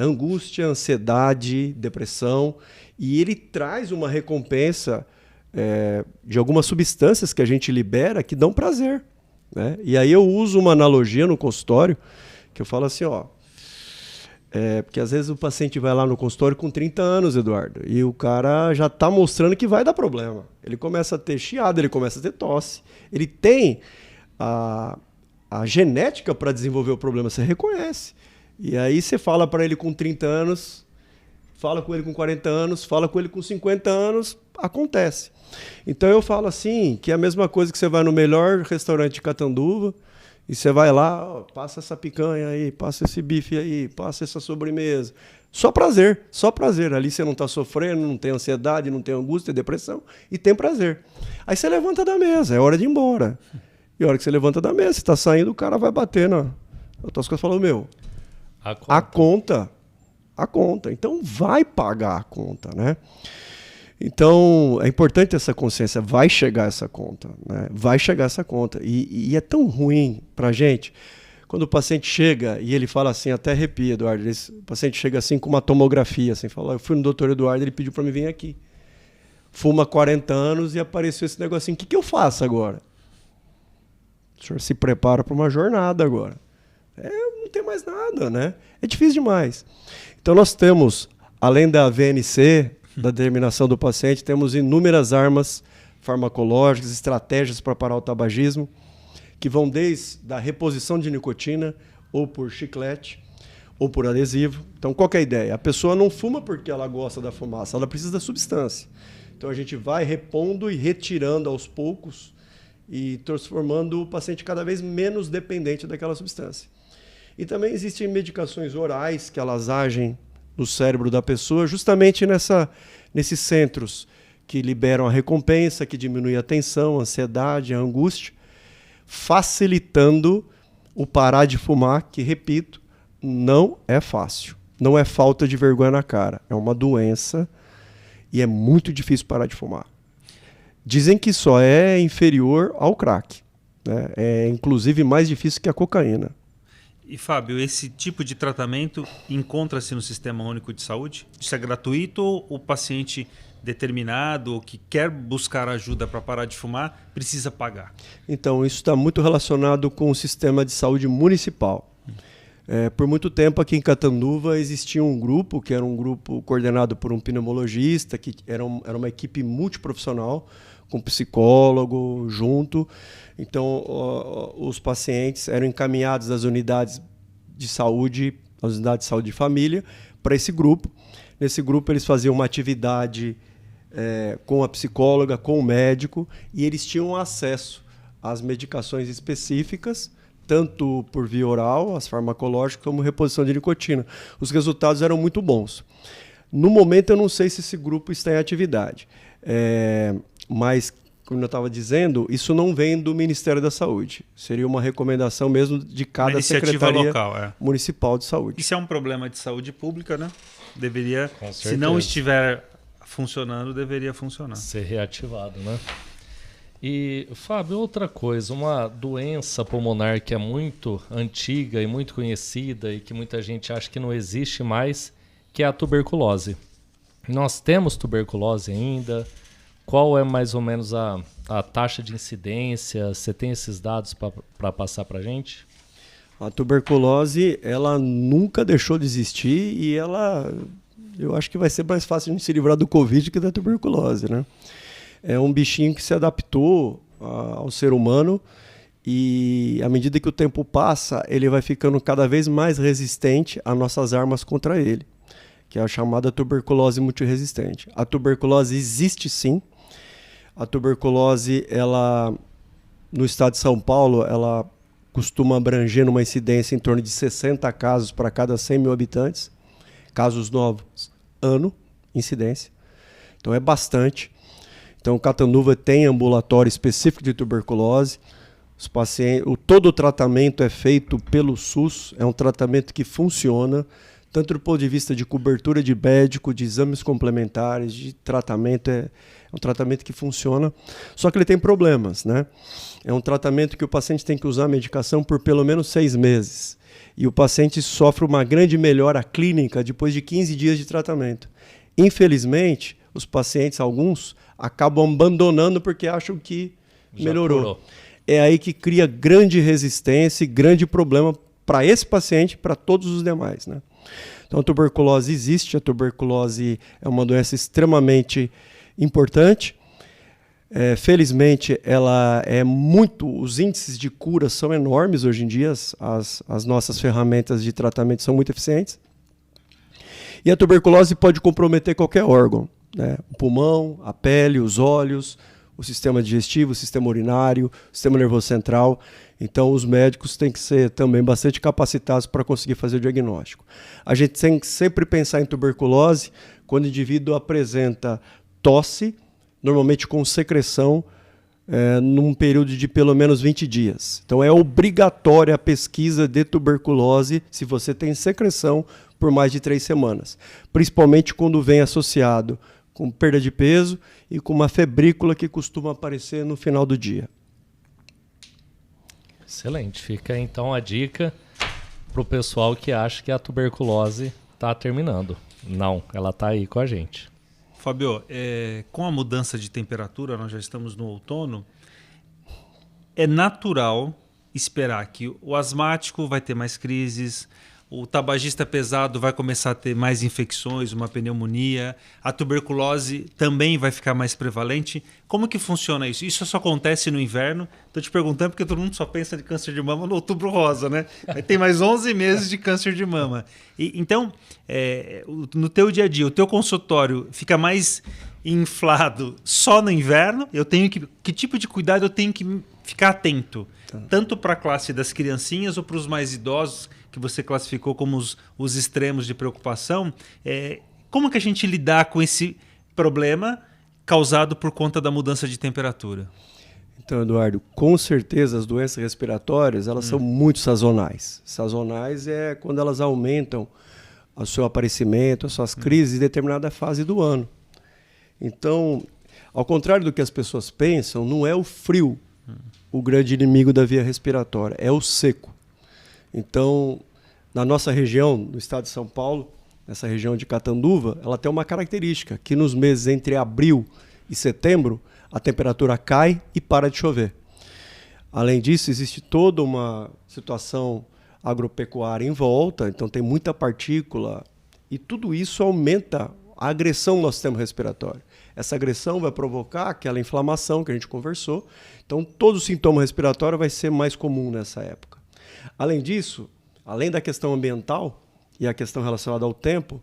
Angústia, ansiedade, depressão. E ele traz uma recompensa de algumas substâncias que a gente libera que dão prazer. Né? E aí eu uso uma analogia no consultório, que eu falo assim, porque às vezes o paciente vai lá no consultório com 30 anos, Eduardo, e o cara já está mostrando que vai dar problema. Ele começa a ter chiado, ele começa a ter tosse. Ele tem a genética para desenvolver o problema, você reconhece. E aí você fala para ele com 30 anos, fala com ele com 40 anos, fala com ele com 50 anos, acontece. Então eu falo assim, que é a mesma coisa que você vai no melhor restaurante de Catanduva, e você vai lá, passa essa picanha aí, passa esse bife aí, passa essa sobremesa. Só prazer, só prazer. Ali você não está sofrendo, não tem ansiedade, não tem angústia, tem depressão, e tem prazer. Aí você levanta da mesa, é hora de ir embora. E a hora que você levanta da mesa, você está saindo, o cara vai bater nas tuas coisas e fala, meu, a conta. Então vai pagar a conta, né? Então, é importante essa consciência, vai chegar essa conta, né? Vai chegar essa conta. E é tão ruim pra gente, quando o paciente chega e ele fala assim, até arrepia, Eduardo, o paciente chega assim com uma tomografia, assim, fala, eu fui no doutor Eduardo, ele pediu pra mim vir aqui. Fuma 40 anos e apareceu esse negocinho, o que eu faço agora? O senhor se prepara para uma jornada agora. Não tem mais nada, né? É difícil demais. Então nós temos, além da VNC, da determinação do paciente, temos inúmeras armas farmacológicas, estratégias para parar o tabagismo, que vão desde a reposição de nicotina, ou por chiclete, ou por adesivo. Então, qual que é a ideia? A pessoa não fuma porque ela gosta da fumaça, ela precisa da substância. Então, a gente vai repondo e retirando aos poucos e transformando o paciente cada vez menos dependente daquela substância. E também existem medicações orais que elas agem no cérebro da pessoa, justamente nesses centros que liberam a recompensa, que diminuem a tensão, a ansiedade, a angústia, facilitando o parar de fumar, que, repito, não é fácil. Não é falta de vergonha na cara, é uma doença e é muito difícil parar de fumar. Dizem que só é inferior ao crack, né? É inclusive mais difícil que a cocaína. E, Fábio, esse tipo de tratamento encontra-se no Sistema Único de Saúde? Isso é gratuito ou o paciente determinado que quer buscar ajuda para parar de fumar precisa pagar? Então, isso está muito relacionado com o sistema de saúde municipal. Por muito tempo aqui em Catanduva existia um grupo, que era um grupo coordenado por um pneumologista, que era uma equipe multiprofissional, com psicólogo junto. Então, os pacientes eram encaminhados das unidades de saúde, as unidades de saúde de família, para esse grupo. Nesse grupo, eles faziam uma atividade com a psicóloga, com o médico, e eles tinham acesso às medicações específicas, tanto por via oral, as farmacológicas, como reposição de nicotina. Os resultados eram muito bons. No momento, eu não sei se esse grupo está em atividade. Mas, como eu estava dizendo, isso não vem do Ministério da Saúde. Seria uma recomendação mesmo de cada secretaria local, municipal de saúde. Isso é um problema de saúde pública, né? Deveria, se não estiver funcionando, deveria funcionar. Ser reativado, né? E, Fábio, outra coisa, uma doença pulmonar que é muito antiga e muito conhecida e que muita gente acha que não existe mais, que é a tuberculose. Nós temos tuberculose ainda. Qual é mais ou menos a taxa de incidência? Você tem esses dados para passar para a gente? A tuberculose, ela nunca deixou de existir e eu acho que vai ser mais fácil de se livrar do Covid que da tuberculose, né? É um bichinho que se adaptou ao ser humano e, à medida que o tempo passa, ele vai ficando cada vez mais resistente às nossas armas contra ele, que é a chamada tuberculose multiresistente. A tuberculose existe sim. A tuberculose, ela no estado de São Paulo, ela costuma abranger numa incidência em torno de 60 casos para cada 100 mil habitantes. Casos novos, ano, incidência. Então é bastante. Então Catanduva tem ambulatório específico de tuberculose. Os pacientes, todo o tratamento é feito pelo SUS, é um tratamento que funciona, tanto do ponto de vista de cobertura de médico, de exames complementares, de tratamento, é um tratamento que funciona, só que ele tem problemas, né? É um tratamento que o paciente tem que usar a medicação por pelo menos 6 meses. E o paciente sofre uma grande melhora clínica depois de 15 dias de tratamento. Infelizmente, os pacientes, alguns, acabam abandonando porque acham que melhorou. É aí que cria grande resistência e grande problema para esse paciente e para todos os demais, né? Então a tuberculose existe, a tuberculose é uma doença extremamente importante. Felizmente, ela é os índices de cura são enormes hoje em dia, as nossas ferramentas de tratamento são muito eficientes. E a tuberculose pode comprometer qualquer órgão, né? O pulmão, a pele, os olhos, o sistema digestivo, o sistema urinário, o sistema nervoso central. Então, os médicos têm que ser também bastante capacitados para conseguir fazer o diagnóstico. A gente tem que sempre pensar em tuberculose quando o indivíduo apresenta tosse, normalmente com secreção, num período de pelo menos 20 dias. Então, é obrigatória a pesquisa de tuberculose se você tem secreção por mais de 3 semanas, principalmente quando vem associado com perda de peso e com uma febrícula que costuma aparecer no final do dia. Excelente. Fica então a dica para o pessoal que acha que a tuberculose está terminando. Não, ela está aí com a gente. Fábio, com a mudança de temperatura, nós já estamos no outono, é natural esperar que o asmático vai ter mais crises, o tabagista pesado vai começar a ter mais infecções, uma pneumonia, a tuberculose também vai ficar mais prevalente. Como que funciona isso? Isso só acontece no inverno? Estou te perguntando porque todo mundo só pensa de câncer de mama no outubro rosa, né? Aí tem mais 11 meses de câncer de mama. Então, no teu dia a dia, o teu consultório fica mais inflado só no inverno? Que tipo de cuidado eu tenho que ficar atento? Tanto para a classe das criancinhas ou para os mais idosos, que você classificou como os extremos de preocupação. Como que a gente lidar com esse problema causado por conta da mudança de temperatura? Então, Eduardo, com certeza as doenças respiratórias elas são muito sazonais. Sazonais é quando elas aumentam o seu aparecimento, as suas crises em determinada fase do ano. Então, ao contrário do que as pessoas pensam, não é o frio o grande inimigo da via respiratória, é o seco. Então, na nossa região, no estado de São Paulo, nessa região de Catanduva, ela tem uma característica, que nos meses entre abril e setembro, a temperatura cai e para de chover. Além disso, existe toda uma situação agropecuária em volta, então tem muita partícula, e tudo isso aumenta a agressão no nosso sistema respiratório. Essa agressão vai provocar aquela inflamação que a gente conversou, então todo o sintoma respiratório vai ser mais comum nessa época. Além disso, além da questão ambiental e a questão relacionada ao tempo,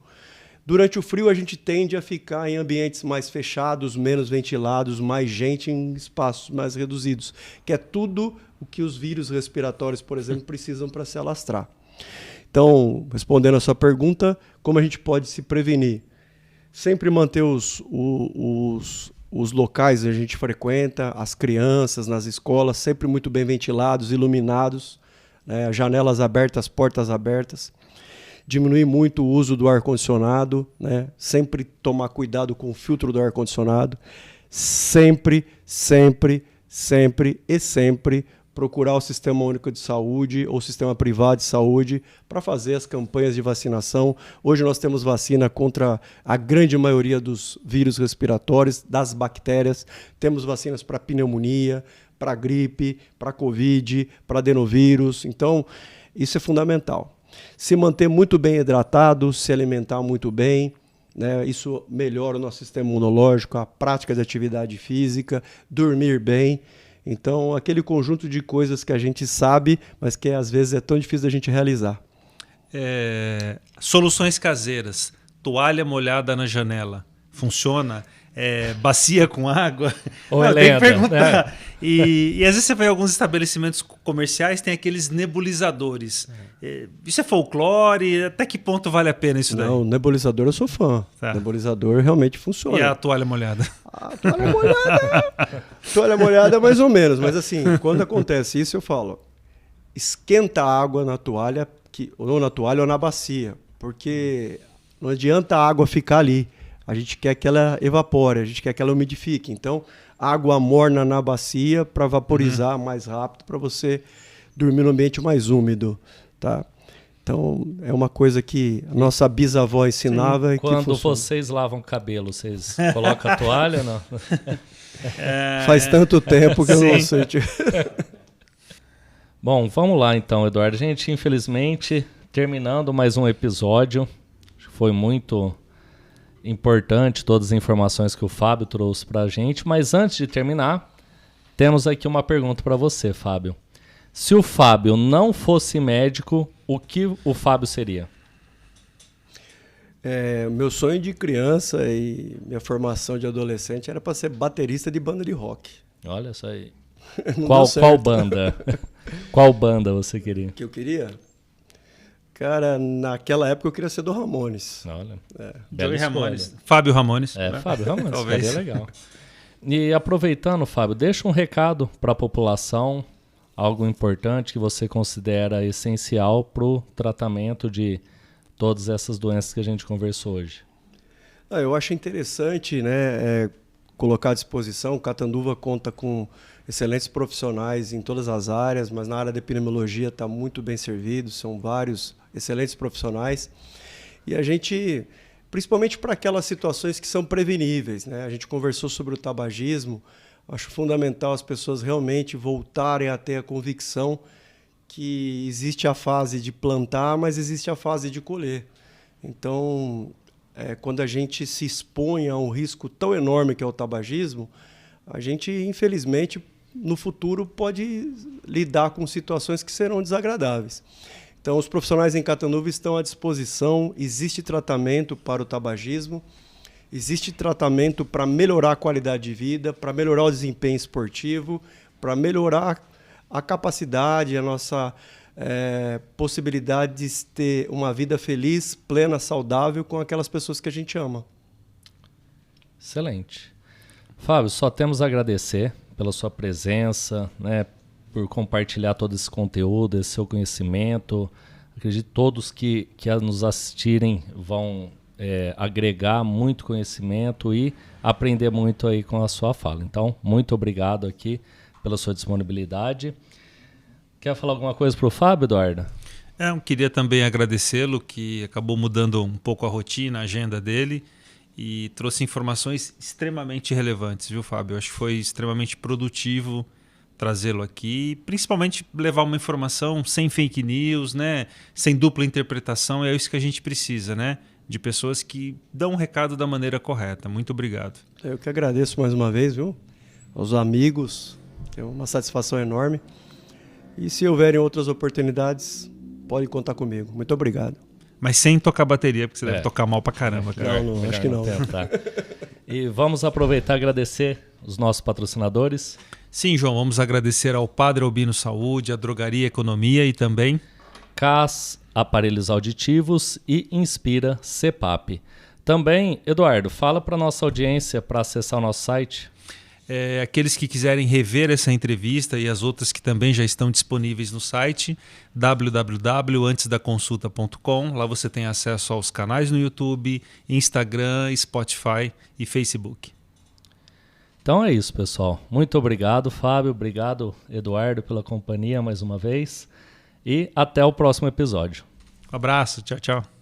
durante o frio a gente tende a ficar em ambientes mais fechados, menos ventilados, mais gente em espaços mais reduzidos, que é tudo o que os vírus respiratórios, por exemplo, precisam para se alastrar. Então, respondendo a sua pergunta, como a gente pode se prevenir? Sempre manter os locais que a gente frequenta, as crianças nas escolas, sempre muito bem ventilados, iluminados, né, janelas abertas, portas abertas. Diminuir muito o uso do ar-condicionado, né, sempre tomar cuidado com o filtro do ar-condicionado. Sempre procurar o Sistema Único de Saúde ou o Sistema Privado de Saúde para fazer as campanhas de vacinação. Hoje nós temos vacina contra a grande maioria dos vírus respiratórios, das bactérias. Temos vacinas para pneumonia, para gripe, para Covid, para adenovírus. Então, isso é fundamental. Se manter muito bem hidratado, se alimentar muito bem, né? Isso melhora o nosso sistema imunológico, a prática de atividade física, dormir bem. Então, aquele conjunto de coisas que a gente sabe, mas que às vezes é tão difícil da gente realizar. Soluções caseiras. Toalha molhada na janela. Funciona? bacia com água. Ou Não, tem que perguntar. né? E às vezes você vai em alguns estabelecimentos comerciais, tem aqueles nebulizadores. Isso é folclore? Até que ponto vale a pena isso daí? Não, nebulizador eu sou fã. Tá. Nebulizador realmente funciona. E a toalha molhada? A toalha molhada. Toalha molhada mais ou menos, mas assim, quando acontece isso eu falo, esquenta a água na toalha, ou na toalha ou na bacia, porque não adianta a água ficar ali. A gente quer que ela evapore, a gente quer que ela umidifique. Então, água morna na bacia para vaporizar mais rápido, para você dormir no ambiente mais úmido, tá? Então, é uma coisa que a nossa bisavó ensinava. E Quando que vocês lavam cabelo, vocês colocam a toalha ou não? Faz tanto tempo que eu não sei. Bom, vamos lá então, Eduardo. Gente, infelizmente, terminando mais um episódio. Foi muito importante todas as informações que o Fábio trouxe para a gente. Mas antes de terminar, temos aqui uma pergunta para você, Fábio. Se o Fábio não fosse médico, o que o Fábio seria? Meu sonho de criança e minha formação de adolescente era para ser baterista de banda de rock. Olha só aí. Não Qual deu certo. banda? Qual banda você queria? Que eu queria? Cara, naquela época eu queria ser do Ramones. Olha, Joey Ramones. Fábio Ramones. né? Fábio Ramones, Talvez. seria legal. E aproveitando, Fábio, deixa um recado para a população, algo importante que você considera essencial para o tratamento de todas essas doenças que a gente conversou hoje. Eu acho interessante, né, colocar à disposição. O Catanduva conta com excelentes profissionais em todas as áreas, mas na área da epidemiologia está muito bem servido, são vários excelentes profissionais. E a gente, principalmente para aquelas situações que são preveníveis, né? A gente conversou sobre o tabagismo, acho fundamental as pessoas realmente voltarem a ter a convicção que existe a fase de plantar, mas existe a fase de colher. Então, quando a gente se expõe a um risco tão enorme que é o tabagismo, a gente, infelizmente, no futuro pode lidar com situações que serão desagradáveis. Então, os profissionais em Catanduva estão à disposição, existe tratamento para o tabagismo, existe tratamento para melhorar a qualidade de vida, para melhorar o desempenho esportivo, para melhorar a capacidade, a nossa possibilidade de ter uma vida feliz, plena, saudável com aquelas pessoas que a gente ama. Excelente. Fábio, só temos a agradecer pela sua presença, né, por compartilhar todo esse conteúdo, esse seu conhecimento. Acredito que todos que nos assistirem vão agregar muito conhecimento e aprender muito aí com a sua fala. Então, muito obrigado aqui pela sua disponibilidade. Quer falar alguma coisa para o Fábio, Eduardo? Eu queria também agradecê-lo, que acabou mudando um pouco a rotina, a agenda dele, e trouxe informações extremamente relevantes, viu, Fábio? Eu acho que foi extremamente produtivo trazê-lo aqui, principalmente levar uma informação sem fake news, né? Sem dupla interpretação, é isso que a gente precisa, né? De pessoas que dão um recado da maneira correta. Muito obrigado. Eu que agradeço mais uma vez, viu? Aos amigos, é uma satisfação enorme. E se houverem outras oportunidades, pode contar comigo. Muito obrigado. Mas sem tocar bateria, porque você deve tocar mal pra caramba, cara. Não, acho que não. E vamos aproveitar e agradecer os nossos patrocinadores. Sim, João, vamos agradecer ao Padre Albino Saúde, à Drogaria Economia e também CAS Aparelhos Auditivos e Inspira CEPAP. Também, Eduardo, fala para nossa audiência para acessar o nosso site. Aqueles que quiserem rever essa entrevista e as outras que também já estão disponíveis no site www.antesdaconsulta.com. Lá você tem acesso aos canais no YouTube, Instagram, Spotify e Facebook. Então é isso, pessoal. Muito obrigado, Fábio. Obrigado, Eduardo, pela companhia mais uma vez. E até o próximo episódio. Um abraço. Tchau, tchau.